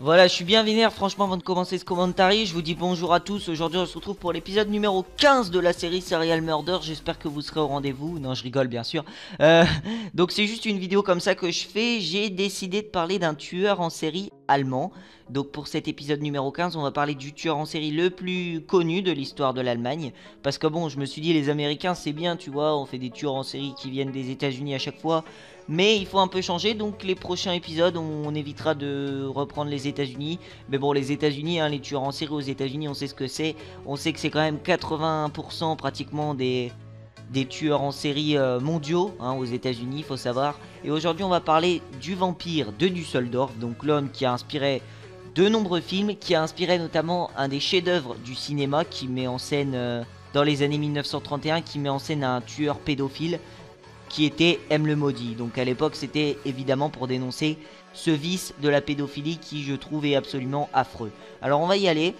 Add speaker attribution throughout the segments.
Speaker 1: Voilà, je suis bien vénère, franchement, avant de commencer ce commentary, je vous dis bonjour à tous. Aujourd'hui, on se retrouve pour l'épisode numéro 15 de la série Serial Murder. J'espère que vous serez au rendez-vous. Non, je rigole, bien sûr. Donc, c'est juste une vidéo comme ça que je fais. J'ai décidé de parler d'un tueur en série allemand. Donc, pour cet épisode numéro 15, on va parler du tueur en série le plus connu de l'histoire de l'Allemagne. Parce que bon, je me suis dit, les Américains, c'est bien, tu vois, on fait des tueurs en série qui viennent des États-Unis à chaque fois. Mais il faut un peu changer, donc les prochains épisodes, on évitera de reprendre les États-Unis. Mais bon, les États-Unis, hein, les tueurs en série aux États-Unis, on sait ce que c'est. On sait que c'est quand même 80% pratiquement des tueurs en série mondiaux hein, aux États-Unis, il faut savoir. Et aujourd'hui, on va parler du vampire de Düsseldorf, donc l'homme qui a inspiré de nombreux films, qui a inspiré notamment un des chefs-d'œuvre du cinéma qui met en scène, dans les années 1931, qui met en scène un tueur pédophile qui était M le Maudit. Donc à l'époque, c'était évidemment pour dénoncer ce vice de la pédophilie qui, je trouve, est absolument affreux. Alors on va y aller.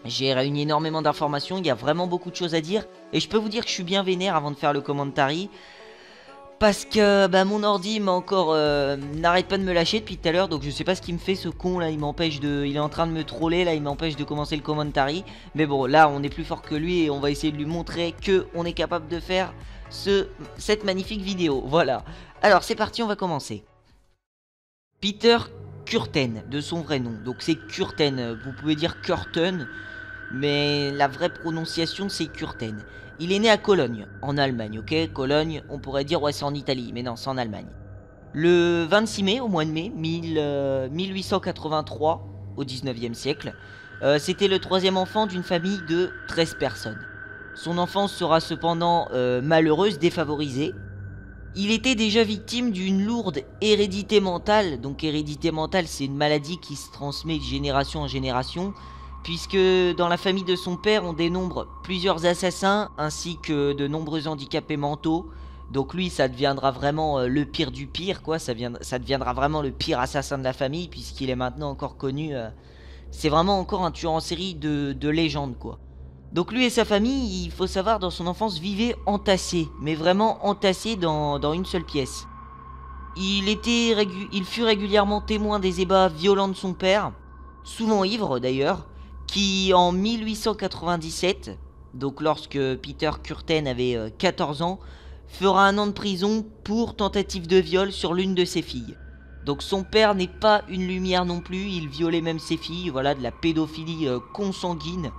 Speaker 1: J'ai réuni énormément d'informations, il y a vraiment beaucoup de choses à dire. Et je peux vous dire que je suis bien vénère avant de faire le commentary. Parce que bah, mon ordi m'a encore n'arrête pas de me lâcher depuis tout à l'heure. Donc je sais pas ce qu'il me fait ce con là, il m'empêche de. Il est en train de me troller là, il m'empêche de commencer le commentary. Mais bon, là on est plus fort que lui et on va essayer de lui montrer que on est capable de faire cette magnifique vidéo. Voilà. Alors c'est parti, on va commencer. Peter Kürten, de son vrai nom. Donc c'est Kürten, vous pouvez dire Kürten, mais la vraie prononciation c'est Kürten. Il est né à Cologne, en Allemagne, ok? Cologne, on pourrait dire ouais c'est en Italie, mais non, c'est en Allemagne. Le 26 mai, au mois de mai, 1883, au 19e siècle, c'était le troisième enfant d'une famille de 13 personnes. Son enfance sera cependant malheureuse, défavorisée. Il était déjà victime d'une lourde hérédité mentale. Donc hérédité mentale, c'est une maladie qui se transmet de génération en génération, puisque dans la famille de son père, on dénombre plusieurs assassins, ainsi que de nombreux handicapés mentaux. Donc lui, ça deviendra vraiment le pire du pire, quoi. Ça deviendra vraiment le pire assassin de la famille, puisqu'il est maintenant encore connu. C'est vraiment encore un tueur en série de légende, quoi. Donc lui et sa famille, il faut savoir, dans son enfance, vivaient entassés, mais vraiment entassés dans une seule pièce. Il fut régulièrement témoin des ébats violents de son père, souvent ivre d'ailleurs, qui en 1897, donc lorsque Peter Kürten avait 14 ans, fera 1 an de prison pour tentative de viol sur l'une de ses filles. Donc son père n'est pas une lumière non plus, il violait même ses filles, voilà, de la pédophilie consanguine.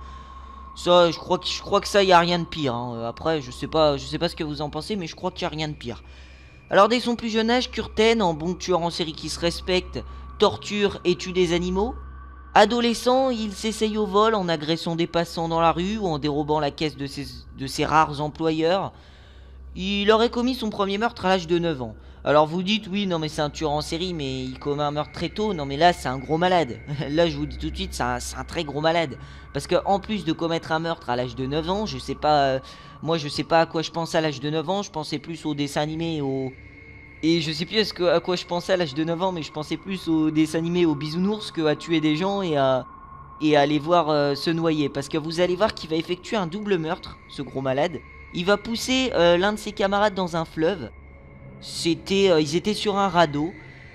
Speaker 1: Ça, je crois que ça, y a rien de pire. Hein. Après, je sais pas ce que vous en pensez, mais je crois qu'il y a rien de pire. Alors, dès son plus jeune âge, Kürten, en bon tueur en série qui se respecte, torture et tue des animaux. Adolescent, il s'essaye au vol en agressant des passants dans la rue ou en dérobant la caisse de ses rares employeurs. Il aurait commis son premier meurtre à l'âge de 9 ans. Alors vous dites, oui, non mais c'est un tueur en série, mais il commet un meurtre très tôt. Non mais là, c'est un gros malade. Là, je vous dis tout de suite, c'est un très gros malade. Parce que en plus de commettre un meurtre à l'âge de 9 ans, je sais pas... moi, je sais pas à quoi je pensais à l'âge de 9 ans. Je pensais plus aux dessins animés, et je sais plus à quoi je pensais à l'âge de 9 ans, mais je pensais plus aux dessins animés, aux bisounours, qu'à tuer des gens et à les voir se noyer. Parce que vous allez voir qu'il va effectuer un double meurtre, ce gros malade. Il va pousser l'un de ses camarades dans un fleuve. Ils étaient sur un radeau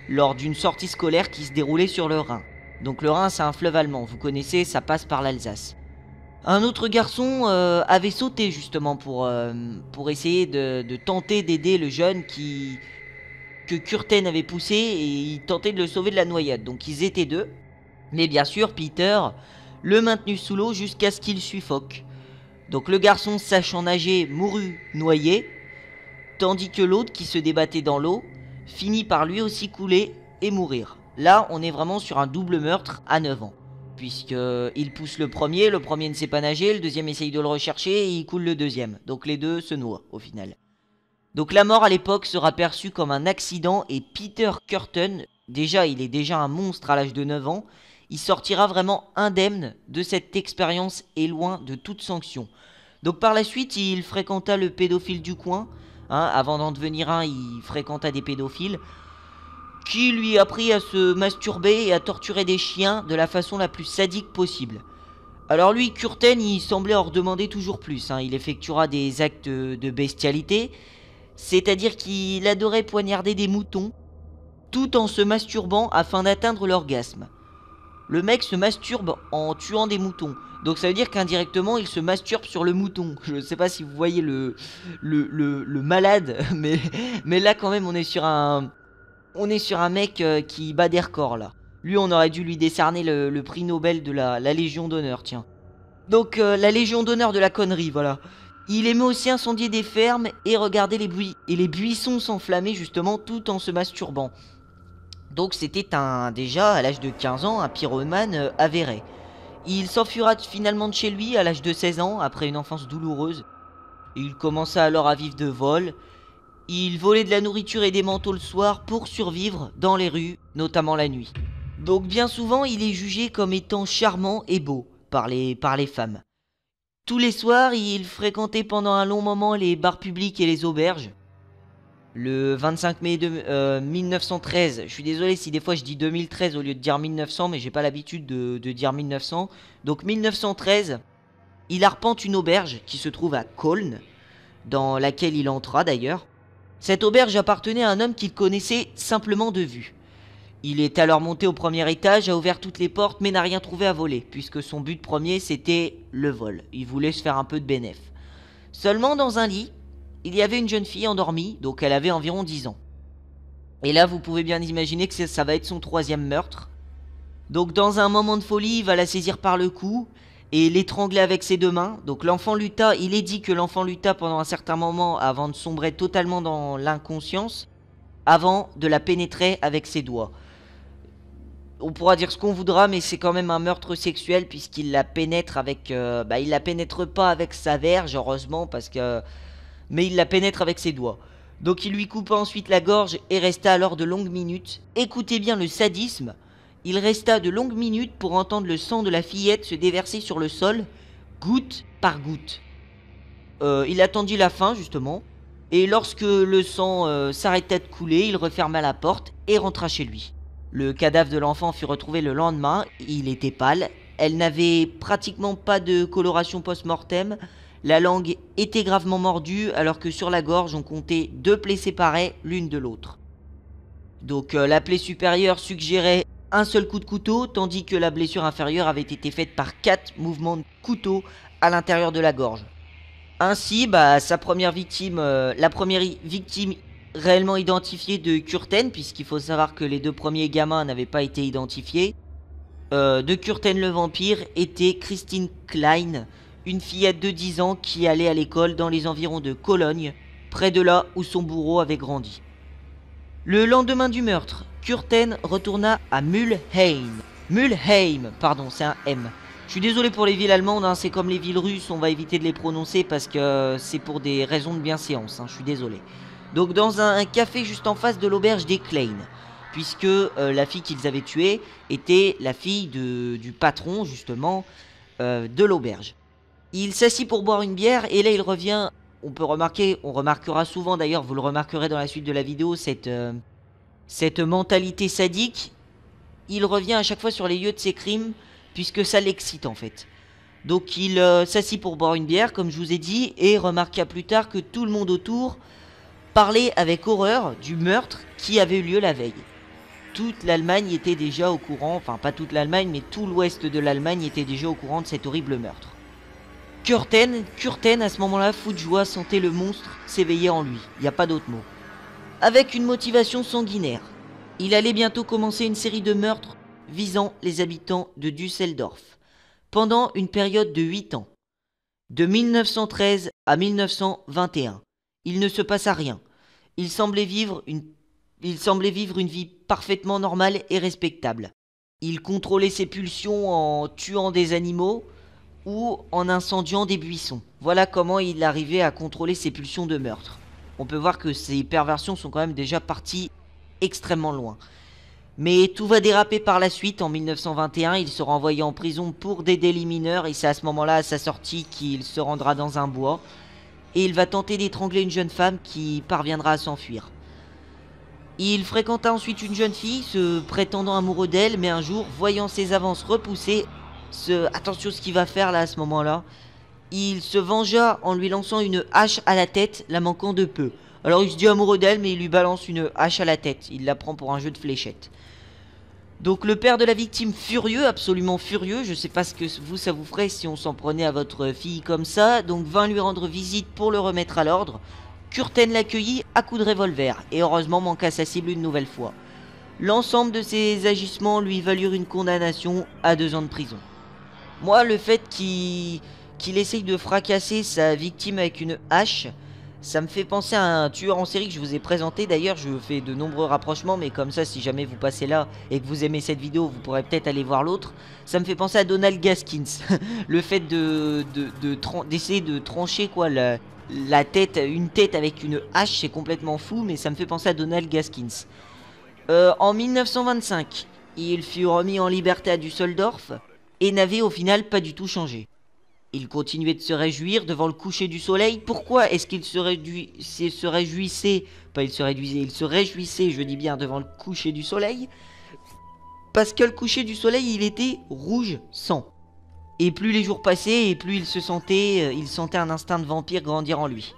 Speaker 1: lors d'une sortie scolaire qui se déroulait sur le Rhin. Donc le Rhin, c'est un fleuve allemand, vous connaissez, ça passe par l'Alsace. Un autre garçon avait sauté justement pour essayer de tenter d'aider le jeune que Kürten avait poussé, et il tentait de le sauver de la noyade. Donc ils étaient deux. Mais bien sûr, Peter le maintenu sous l'eau jusqu'à ce qu'il suffoque. Donc le garçon, sachant nager, mourut noyé, tandis que l'autre, qui se débattait dans l'eau, finit par lui aussi couler et mourir. Là, on est vraiment sur un double meurtre à 9 ans. Puisqu'il pousse le premier ne sait pas nager, le deuxième essaye de le rechercher et il coule le deuxième. Donc les deux se noient au final. Donc la mort à l'époque sera perçue comme un accident, et Peter Kürten, il est déjà un monstre à l'âge de 9 ans, il sortira vraiment indemne de cette expérience et loin de toute sanction. Donc par la suite, il fréquenta le pédophile du coin. Avant d'en devenir un, il fréquenta des pédophiles qui lui apprit à se masturber et à torturer des chiens de la façon la plus sadique possible. Alors lui, Curten, il semblait en demander toujours plus. Il effectuera des actes de bestialité, c'est-à-dire qu'il adorait poignarder des moutons, tout en se masturbant afin d'atteindre l'orgasme. Le mec se masturbe en tuant des moutons. Donc ça veut dire qu'indirectement, il se masturbe sur le mouton. Je ne sais pas si vous voyez le malade, mais là quand même, on est sur un mec qui bat des records là. Lui, on aurait dû lui décerner le prix Nobel de la Légion d'honneur, tiens. Donc la Légion d'honneur de la connerie, voilà. Il aimait aussi incendier des fermes et regarder les buissons s'enflammer justement tout en se masturbant. Donc c'était déjà à l'âge de 15 ans un pyromane avéré. Il s'enfuira finalement de chez lui à l'âge de 16 ans après une enfance douloureuse. Il commença alors à vivre de vol. Il volait de la nourriture et des manteaux le soir pour survivre dans les rues, notamment la nuit. Donc bien souvent, il est jugé comme étant charmant et beau par les femmes. Tous les soirs, il fréquentait pendant un long moment les bars publics et les auberges. Le 25 mai 1913, je suis désolé si des fois je dis 2013 au lieu de dire 1900, mais j'ai pas l'habitude de dire 1900. Donc 1913, il arpente une auberge qui se trouve à Cologne, dans laquelle il entra d'ailleurs. Cette auberge appartenait à un homme qu'il connaissait simplement de vue. Il est alors monté au premier étage, a ouvert toutes les portes, mais n'a rien trouvé à voler, puisque son but premier c'était le vol. Il voulait se faire un peu de bénéf. Seulement dans un lit, il y avait une jeune fille endormie, donc elle avait environ 10 ans. Et là, vous pouvez bien imaginer que ça va être son 3e meurtre. Donc dans un moment de folie, il va la saisir par le cou et l'étrangler avec ses 2 mains. Donc l'enfant lutta, il est dit que l'enfant lutta pendant un certain moment avant de sombrer totalement dans l'inconscience, avant de la pénétrer avec ses doigts. On pourra dire ce qu'on voudra, mais c'est quand même un meurtre sexuel puisqu'il la pénètre avec... il la pénètre pas avec sa verge, heureusement, mais il la pénètre avec ses doigts. Donc il lui coupa ensuite la gorge et resta alors de longues minutes. Écoutez bien le sadisme. Il resta de longues minutes pour entendre le sang de la fillette se déverser sur le sol, goutte par goutte. Il attendit la fin, justement. Et lorsque le sang s'arrêta de couler, il referma la porte et rentra chez lui. Le cadavre de l'enfant fut retrouvé le lendemain. Il était pâle. Elle n'avait pratiquement pas de coloration post-mortem. La langue était gravement mordue, alors que sur la gorge, on comptait 2 plaies séparées l'une de l'autre. Donc la plaie supérieure suggérait un seul coup de couteau, tandis que la blessure inférieure avait été faite par 4 mouvements de couteau à l'intérieur de la gorge. Ainsi, la première victime réellement identifiée de Curten, puisqu'il faut savoir que les 2 premiers gamins n'avaient pas été identifiés, de Curten le vampire, était Christine Klein, une fillette de 10 ans qui allait à l'école dans les environs de Cologne, près de là où son bourreau avait grandi. Le lendemain du meurtre, Curten retourna à Mulheim. Mulheim, pardon, c'est un M. Je suis désolé pour les villes allemandes, c'est comme les villes russes, on va éviter de les prononcer parce que c'est pour des raisons de bienséance, je suis désolé. Donc dans un café juste en face de l'auberge des Klein, puisque la fille qu'ils avaient tuée était la fille du patron, justement, de l'auberge. Il s'assit pour boire une bière et là il revient, on remarquera souvent d'ailleurs, vous le remarquerez dans la suite de la vidéo, cette mentalité sadique. Il revient à chaque fois sur les lieux de ses crimes puisque ça l'excite en fait. Donc il s'assit pour boire une bière comme je vous ai dit et remarqua plus tard que tout le monde autour parlait avec horreur du meurtre qui avait eu lieu la veille. Toute l'Allemagne était déjà au courant, enfin pas toute l'Allemagne mais tout l'ouest de l'Allemagne était déjà au courant de cet horrible meurtre. Curten, à ce moment-là, fou de joie, sentait le monstre s'éveiller en lui. Il n'y a pas d'autre mot. Avec une motivation sanguinaire, il allait bientôt commencer une série de meurtres visant les habitants de Düsseldorf, pendant une période de 8 ans. De 1913 à 1921, il ne se passa rien. Il semblait vivre une vie parfaitement normale et respectable. Il contrôlait ses pulsions en tuant des animaux, ou en incendiant des buissons. Voilà comment il arrivait à contrôler ses pulsions de meurtre. On peut voir que ses perversions sont quand même déjà parties extrêmement loin. Mais tout va déraper par la suite. En 1921, il sera envoyé en prison pour des délits mineurs et c'est à ce moment-là, à sa sortie, qu'il se rendra dans un bois. Et il va tenter d'étrangler une jeune femme qui parviendra à s'enfuir. Il fréquenta ensuite une jeune fille, se prétendant amoureux d'elle, mais un jour, voyant ses avances repoussées, attention ce qu'il va faire là à ce moment-là, il se vengea en lui lançant une hache à la tête, la manquant de peu. Alors il se dit amoureux d'elle, mais il lui balance une hache à la tête. Il la prend pour un jeu de fléchettes. Donc le père de la victime, furieux, absolument furieux, je sais pas ce que vous ça vous ferait si on s'en prenait à votre fille comme ça, donc vint lui rendre visite pour le remettre à l'ordre. Curten l'accueillit à coups de revolver, et heureusement manqua sa cible une nouvelle fois. L'ensemble de ses agissements lui valurent une condamnation à 2 ans de prison. Moi, le fait qu'il essaye de fracasser sa victime avec une hache, ça me fait penser à un tueur en série que je vous ai présenté. D'ailleurs, je fais de nombreux rapprochements, mais comme ça, si jamais vous passez là et que vous aimez cette vidéo, vous pourrez peut-être aller voir l'autre. Ça me fait penser à Donald Gaskins. Le fait d'essayer de trancher quoi, une tête avec une hache, c'est complètement fou, mais ça me fait penser à Donald Gaskins. En 1925, il fut remis en liberté à Düsseldorf et n'avait au final pas du tout changé. Il continuait de se réjouir devant le coucher du soleil. Pourquoi est-ce qu'il se réjouissait, il se réjouissait, je dis bien, devant le coucher du soleil? Parce que le coucher du soleil, il était rouge sang. Et plus les jours passaient, et plus il sentait un instinct de vampire grandir en lui.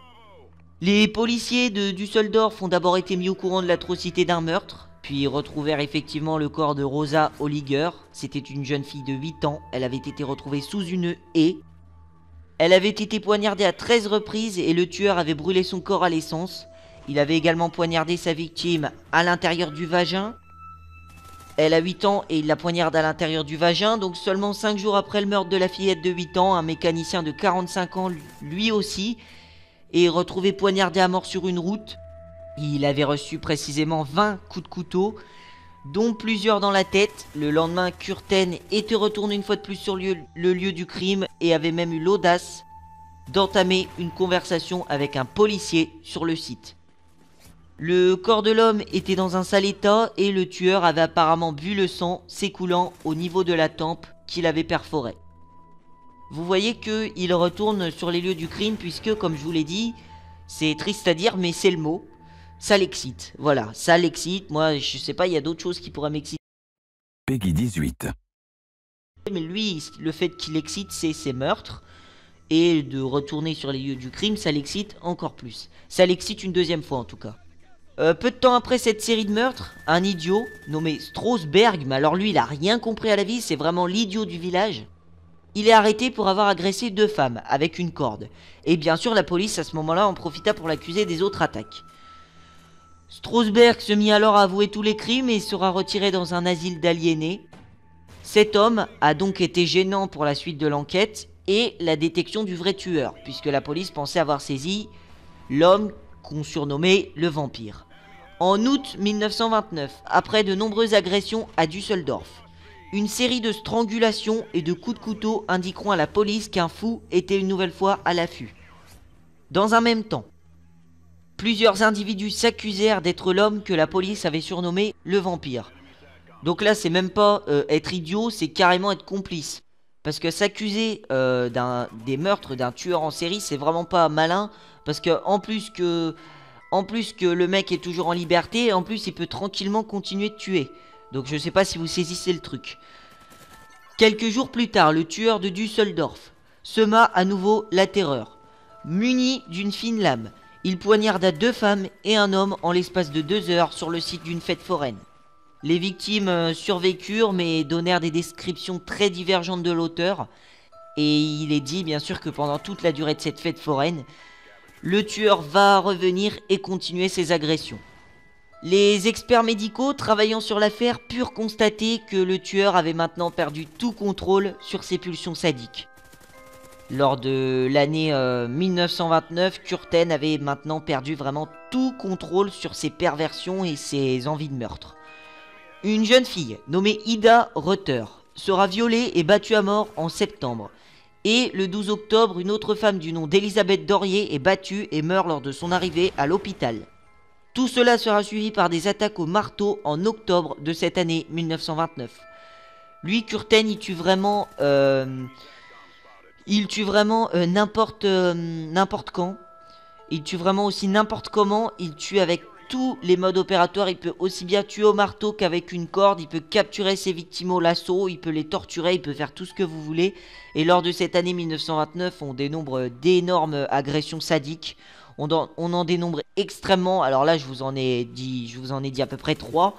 Speaker 1: Les policiers de Düsseldorf ont d'abord été mis au courant de l'atrocité d'un meurtre, puis retrouvèrent effectivement le corps de Rosa Holliger. C'était une jeune fille de 8 ans, elle avait été retrouvée sous une haie. Elle avait été poignardée à 13 reprises et le tueur avait brûlé son corps à l'essence. Il avait également poignardé sa victime à l'intérieur du vagin. Elle a 8 ans et il la poignarde à l'intérieur du vagin. Donc seulement 5 jours après le meurtre de la fillette de 8 ans, un mécanicien de 45 ans lui aussi est retrouvé poignardé à mort sur une route. Il avait reçu précisément 20 coups de couteau, dont plusieurs dans la tête. Le lendemain, Curten était retourné une fois de plus sur le lieu du crime et avait même eu l'audace d'entamer une conversation avec un policier sur le site. Le corps de l'homme était dans un sale état et le tueur avait apparemment bu le sang s'écoulant au niveau de la tempe qu'il avait perforée. Vous voyez qu'il retourne sur les lieux du crime puisque, comme je vous l'ai dit, c'est triste à dire mais c'est le mot. Ça l'excite, voilà, ça l'excite. Moi, je sais pas, il y a d'autres choses qui pourraient m'exciter.
Speaker 2: Peggy 18.
Speaker 1: Mais lui, le fait qu'il excite, c'est ses meurtres. Et de retourner sur les lieux du crime, ça l'excite encore plus. Ça l'excite une deuxième fois, en tout cas. Peu de temps après cette série de meurtres, un idiot, nommé Strasberg, mais alors lui, il a rien compris à la vie, c'est vraiment l'idiot du village. Il est arrêté pour avoir agressé 2 femmes, avec une corde. Et bien sûr, la police, à ce moment-là, en profita pour l'accuser des autres attaques. Strasberg se mit alors à avouer tous les crimes et sera retiré dans un asile d'aliénés. Cet homme a donc été gênant pour la suite de l'enquête et la détection du vrai tueur, puisque la police pensait avoir saisi l'homme qu'on surnommait le vampire. En août 1929, après de nombreuses agressions à Düsseldorf, une série de strangulations et de coups de couteau indiqueront à la police qu'un fou était une nouvelle fois à l'affût. Dans un même temps, plusieurs individus s'accusèrent d'être l'homme que la police avait surnommé le vampire. Donc là, c'est même pas être idiot, c'est carrément être complice. Parce que s'accuser des meurtres d'un tueur en série, c'est vraiment pas malin. Parce que en plus que le mec est toujours en liberté, en plus il peut tranquillement continuer de tuer. Donc je sais pas si vous saisissez le truc. Quelques jours plus tard, le tueur de Düsseldorf sema à nouveau la terreur. Muni d'une fine lame, il poignarda 2 femmes et un homme en l'espace de 2 heures sur le site d'une fête foraine. Les victimes survécurent mais donnèrent des descriptions très divergentes de l'auteur. Et il est dit bien sûr que pendant toute la durée de cette fête foraine, le tueur va revenir et continuer ses agressions. Les experts médicaux travaillant sur l'affaire purent constater que le tueur avait maintenant perdu tout contrôle sur ses pulsions sadiques. Lors de l'année 1929, Curten avait maintenant perdu vraiment tout contrôle sur ses perversions et ses envies de meurtre. Une jeune fille nommée Ida Reuter sera violée et battue à mort en septembre. Et le 12 octobre, une autre femme du nom d'Elisabeth Dorier est battue et meurt lors de son arrivée à l'hôpital. Tout cela sera suivi par des attaques au marteau en octobre de cette année 1929. Lui, Curten, il tue vraiment n'importe quand. Il tue vraiment aussi n'importe comment. Il tue avec tous les modes opératoires. Il peut aussi bien tuer au marteau qu'avec une corde. Il peut capturer ses victimes au lasso. Il peut les torturer. Il peut faire tout ce que vous voulez. Et lors de cette année 1929, on dénombre d'énormes agressions sadiques. On en dénombre extrêmement. Alors là, je vous en ai dit à peu près 3.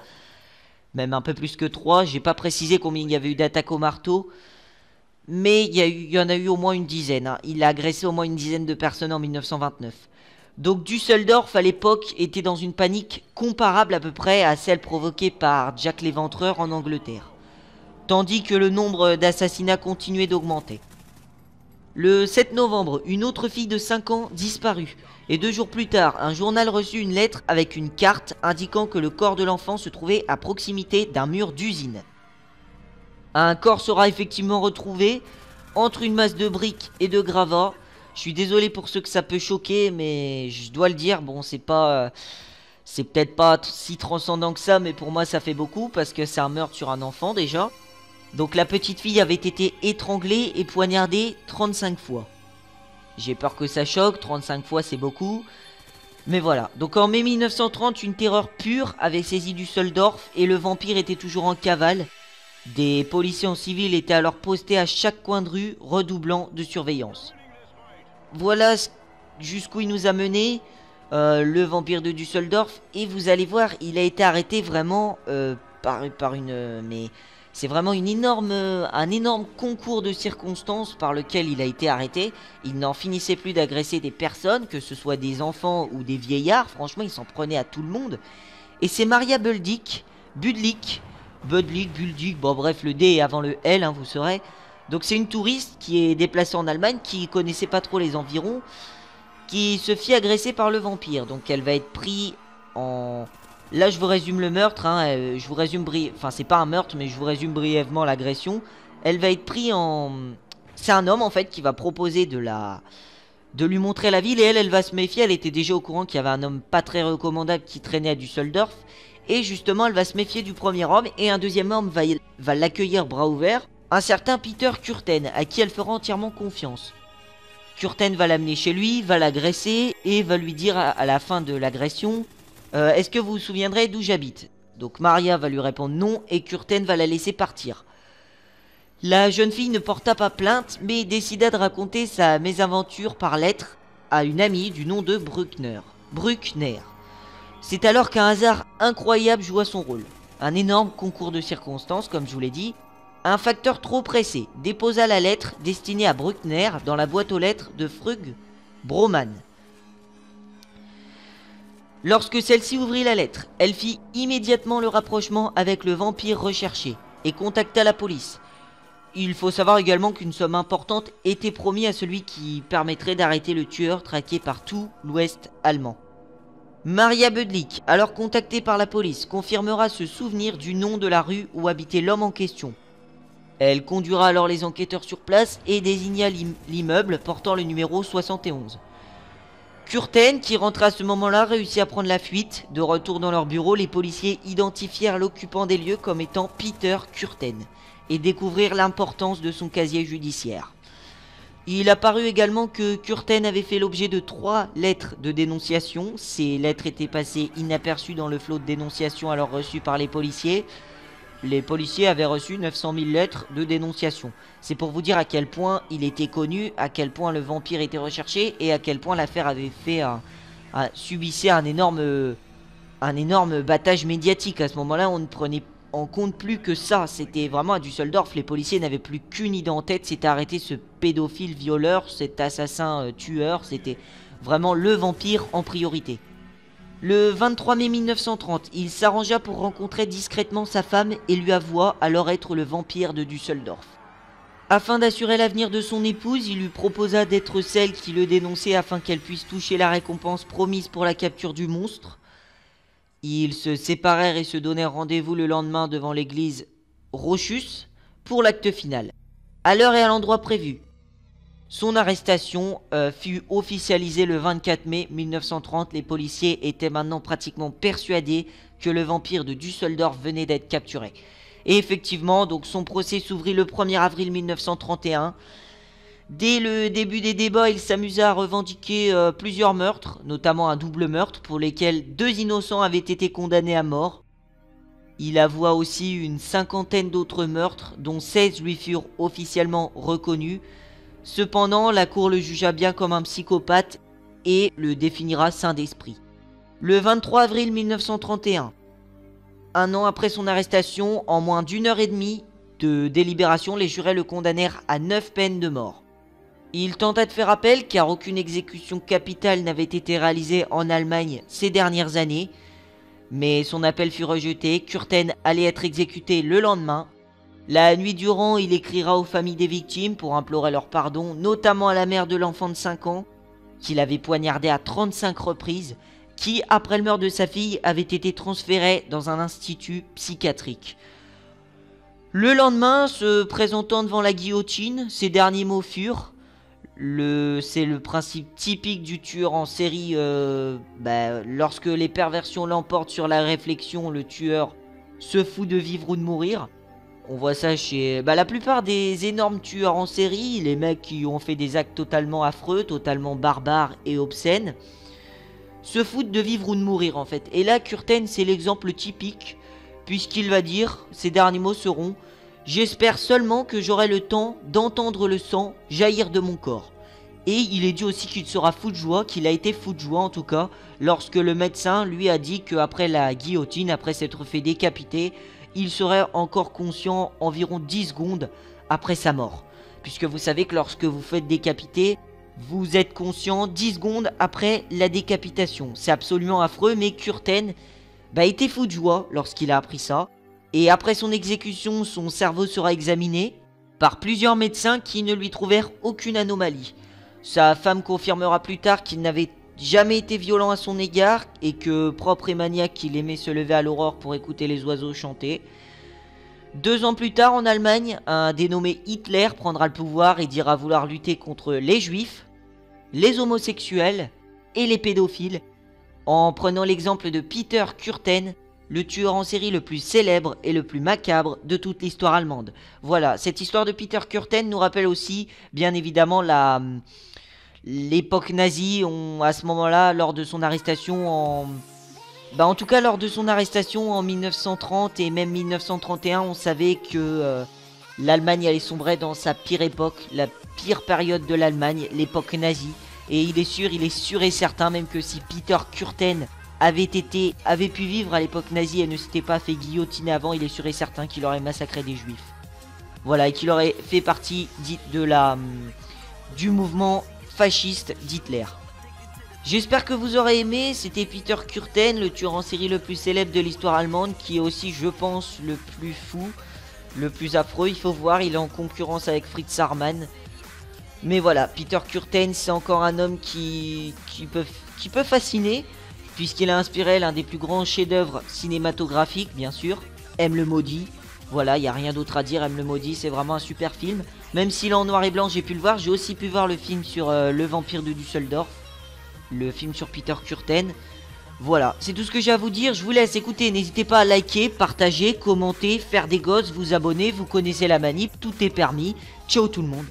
Speaker 1: Même un peu plus que 3. J'ai pas précisé combien il y avait eu d'attaques au marteau. Mais il y en a eu au moins une dizaine. Hein. Il a agressé au moins une dizaine de personnes en 1929. Donc Düsseldorf à l'époque était dans une panique comparable à peu près à celle provoquée par Jack l'Éventreur en Angleterre. Tandis que le nombre d'assassinats continuait d'augmenter. Le 7 novembre, une autre fille de 5 ans disparut. Et 2 jours plus tard, un journal reçut une lettre avec une carte indiquant que le corps de l'enfant se trouvait à proximité d'un mur d'usine. Un corps sera effectivement retrouvé entre une masse de briques et de gravats. Je suis désolé pour ceux que ça peut choquer, mais je dois le dire, bon, c'est peut-être pas si transcendant que ça, mais pour moi ça fait beaucoup parce que c'est un meurtre sur un enfant déjà. Donc la petite fille avait été étranglée et poignardée 35 fois. J'ai peur que ça choque, 35 fois c'est beaucoup. Mais voilà, donc en mai 1930, une terreur pure avait saisi Düsseldorf et le vampire était toujours en cavale. Des policiers en civil étaient alors postés à chaque coin de rue, redoublant de surveillance. Voilà jusqu'où il nous a mené, le vampire de Düsseldorf. Et vous allez voir, il a été arrêté vraiment par une... mais c'est vraiment un énorme concours de circonstances par lequel il a été arrêté. Il n'en finissait plus d'agresser des personnes, que ce soit des enfants ou des vieillards. Franchement, il s'en prenait à tout le monde. Et c'est Maria Budlik, bon bref, le D est avant le L, hein, vous saurez. Donc c'est une touriste qui est déplacée en Allemagne, qui connaissait pas trop les environs, qui se fit agresser par le vampire. Donc elle va être prise en... Là je vous résume le meurtre, hein, je vous résume enfin c'est pas un meurtre, mais je vous résume brièvement l'agression. Elle va être prise en... C'est un homme en fait qui va proposer de lui montrer la ville, et elle va se méfier. Elle était déjà au courant qu'il y avait un homme pas très recommandable qui traînait à Düsseldorf. Et justement, elle va se méfier du premier homme, et un deuxième homme va l'accueillir bras ouverts, un certain Peter Curten, à qui elle fera entièrement confiance. Curten va l'amener chez lui, va l'agresser, et va lui dire à la fin de l'agression « Est-ce que vous vous souviendrez d'où j'habite ?» Donc Maria va lui répondre non, et Curten va la laisser partir. La jeune fille ne porta pas plainte, mais décida de raconter sa mésaventure par lettre à une amie du nom de Bruckner. C'est alors qu'un hasard incroyable joua son rôle. Un énorme concours de circonstances, comme je vous l'ai dit. Un facteur trop pressé déposa la lettre destinée à Bruckner dans la boîte aux lettres de Frug Broman. Lorsque celle-ci ouvrit la lettre, elle fit immédiatement le rapprochement avec le vampire recherché et contacta la police. Il faut savoir également qu'une somme importante était promise à celui qui permettrait d'arrêter le tueur traqué par tout l'ouest allemand. Maria Budlik, alors contactée par la police, confirmera se souvenir du nom de la rue où habitait l'homme en question. Elle conduira alors les enquêteurs sur place et désigna l'immeuble portant le numéro 71. Curten, qui rentra à ce moment-là, réussit à prendre la fuite. De retour dans leur bureau, les policiers identifièrent l'occupant des lieux comme étant Peter Curten et découvrirent l'importance de son casier judiciaire. Il apparut également que Curten avait fait l'objet de 3 lettres de dénonciation. Ces lettres étaient passées inaperçues dans le flot de dénonciations alors reçues par les policiers. Les policiers avaient reçu 900 000 lettres de dénonciation. C'est pour vous dire à quel point il était connu, à quel point le vampire était recherché et à quel point l'affaire avait fait subissait un énorme battage médiatique. À ce moment-là, on ne prenait en compte plus que ça. C'était vraiment à Düsseldorf, les policiers n'avaient plus qu'une idée en tête, c'était arrêter ce pédophile violeur, cet assassin tueur. C'était vraiment le vampire en priorité. Le 23 mai 1930, il s'arrangea pour rencontrer discrètement sa femme et lui avoua alors être le vampire de Düsseldorf. Afin d'assurer l'avenir de son épouse, il lui proposa d'être celle qui le dénonçait afin qu'elle puisse toucher la récompense promise pour la capture du monstre. Ils se séparèrent et se donnèrent rendez-vous le lendemain devant l'église Rochus pour l'acte final, à l'heure et à l'endroit prévus. Son arrestation fut officialisée le 24 mai 1930. Les policiers étaient maintenant pratiquement persuadés que le vampire de Düsseldorf venait d'être capturé. Et effectivement, donc son procès s'ouvrit le 1er avril 1931. Dès le début des débats, il s'amusa à revendiquer plusieurs meurtres, notamment un double meurtre pour lesquels 2 innocents avaient été condamnés à mort. Il avoua aussi une 50aine d'autres meurtres, dont 16 lui furent officiellement reconnus. Cependant, la cour le jugea bien comme un psychopathe et le définira saint d'esprit. Le 23 avril 1931, un an après son arrestation, en moins d'1 heure et demie de délibération, les jurés le condamnèrent à 9 peines de mort. Il tenta de faire appel car aucune exécution capitale n'avait été réalisée en Allemagne ces dernières années. Mais son appel fut rejeté, Kürten allait être exécuté le lendemain. La nuit durant, il écrira aux familles des victimes pour implorer leur pardon, notamment à la mère de l'enfant de 5 ans, qu'il avait poignardé à 35 reprises, qui, après le meurtre de sa fille, avait été transférée dans un institut psychiatrique. Le lendemain, se présentant devant la guillotine, ses derniers mots furent... C'est le principe typique du tueur en série, lorsque les perversions l'emportent sur la réflexion, le tueur se fout de vivre ou de mourir. On voit ça chez la plupart des énormes tueurs en série, les mecs qui ont fait des actes totalement affreux, totalement barbares et obscènes, se foutent de vivre ou de mourir en fait. Et là, Kürten, c'est l'exemple typique, puisqu'il va dire, ses derniers mots seront... J'espère seulement que j'aurai le temps d'entendre le sang jaillir de mon corps. Et il est dit aussi qu'il sera fou de joie, qu'il a été fou de joie en tout cas, lorsque le médecin lui a dit qu'après la guillotine, après s'être fait décapiter, il serait encore conscient environ 10 secondes après sa mort. Puisque vous savez que lorsque vous faites décapiter, vous êtes conscient 10 secondes après la décapitation. C'est absolument affreux, mais Kürten était fou de joie lorsqu'il a appris ça. Et après son exécution, son cerveau sera examiné par plusieurs médecins qui ne lui trouvèrent aucune anomalie. Sa femme confirmera plus tard qu'il n'avait jamais été violent à son égard et que, propre et maniaque, il aimait se lever à l'aurore pour écouter les oiseaux chanter. 2 ans plus tard, en Allemagne, un dénommé Hitler prendra le pouvoir et dira vouloir lutter contre les juifs, les homosexuels et les pédophiles, en prenant l'exemple de Peter Kürten, le tueur en série le plus célèbre et le plus macabre de toute l'histoire allemande. Voilà, cette histoire de Peter Kürten nous rappelle aussi, bien évidemment, l'époque nazie. À ce moment-là, lors de son arrestation en tout cas, lors de son arrestation en 1930 et même 1931, on savait que l'Allemagne allait sombrer dans sa pire époque, la pire période de l'Allemagne, l'époque nazie. Et il est sûr et certain, même que si Peter Kürten avait pu vivre à l'époque nazie et ne s'était pas fait guillotiner avant, il est sûr et certain qu'il aurait massacré des juifs. Voilà, et qu'il aurait fait partie du mouvement fasciste d'Hitler. J'espère que vous aurez aimé. C'était Peter Kürten, le tueur en série le plus célèbre de l'histoire allemande, qui est aussi, je pense, le plus fou, le plus affreux. Il faut voir, il est en concurrence avec Fritz Haarmann. Mais voilà, Peter Kürten, c'est encore un homme qui peut fasciner, puisqu'il a inspiré l'un des plus grands chefs-d'œuvre cinématographiques, bien sûr, M le Maudit. Voilà, il n'y a rien d'autre à dire, M le Maudit, c'est vraiment un super film. Même s'il est en noir et blanc, j'ai pu le voir. J'ai aussi pu voir le film sur le vampire de Düsseldorf, le film sur Peter Kürten. Voilà, c'est tout ce que j'ai à vous dire. Je vous laisse écouter, n'hésitez pas à liker, partager, commenter, faire des gosses, vous abonner, vous connaissez la manip, tout est permis. Ciao tout le monde.